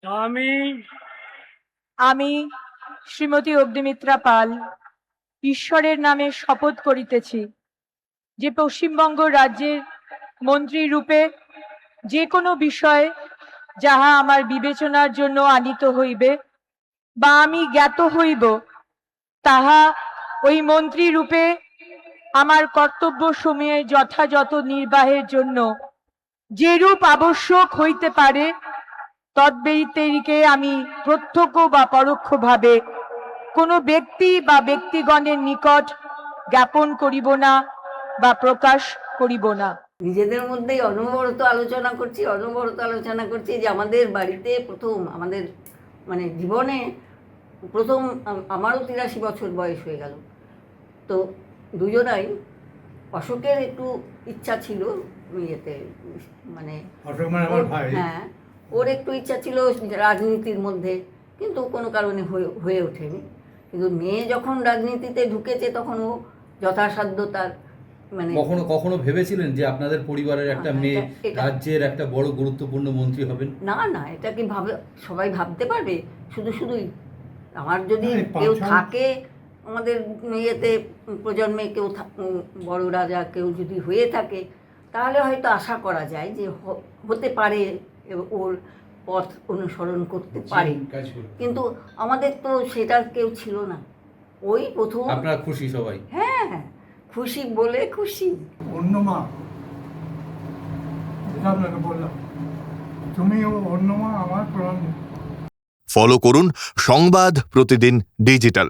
আমি আমি শ্রীমতী অগ্নিমিত্রা পাল ঈশ্বরের নামে শপথ করিতেছি যে পশ্চিমবঙ্গ রাজ্যের মন্ত্রী রূপে যে কোনো বিষয় যাহা আমার বিবেচনার জন্য আনিত হইবে বা আমি জ্ঞাত হইব, তাহা ওই মন্ত্রী রূপে আমার কর্তব্য সময়ে যথাযথ নির্বাহের জন্য যেরূপ আবশ্যক হইতে পারে তদ্ব্যতিরিকে আমি প্রত্যক্ষ বা পরোক্ষভাবে কোনো ব্যক্তি বা ব্যক্তিগণের নিকট জ্ঞাপন করিব না বা প্রকাশ করিব না। নিজেদের মধ্যেই অনবরত আলোচনা করছি যে আমাদের বাড়িতে প্রথম, আমাদের মানে জীবনে প্রথম, আমারও 83 বছর বয়স হয়ে গেল। তো দুজনাই, অশোকের একটু ইচ্ছা ছিল ইয়েতে, মানে হ্যাঁ, ওর একটু ইচ্ছা ছিল রাজনীতির মধ্যে, কিন্তু কোনো কারণে হয়ে ওঠেনি। কিন্তু মেয়ে যখন রাজনীতিতে ঢুকেছে তখন ও যথাসাধ্য তার, মানে কখনো কখনো ভেবেছিলেন যে আপনাদের পরিবারের একটা মেয়ে রাজ্যের একটা বড় গুরুত্বপূর্ণ মন্ত্রী হবেন? না না, এটা কি সবাই ভাবতে পারবে? শুধুই আমার যদি কেউ থাকে, আমাদের ইয়েতে প্রজন্মে কেউ বড় রাজা কেউ যদি হয়ে থাকে, তাহলে হয়তো আশা করা যায় যে হতে পারে, ওর পথ অনুসরণ করতে পারে। কিন্তু আমাদের তো সেটা কেউ ছিল না, ওই প্রথম। আপনারা খুশি সবাই? হ্যাঁ, খুশি বলে খুশি। অন্য মা, যেটা আপনাকে বললাম, তুমিও অন্য মা, আমার প্রণাম। ফলো করুন সংবাদ প্রতিদিন ডিজিটাল।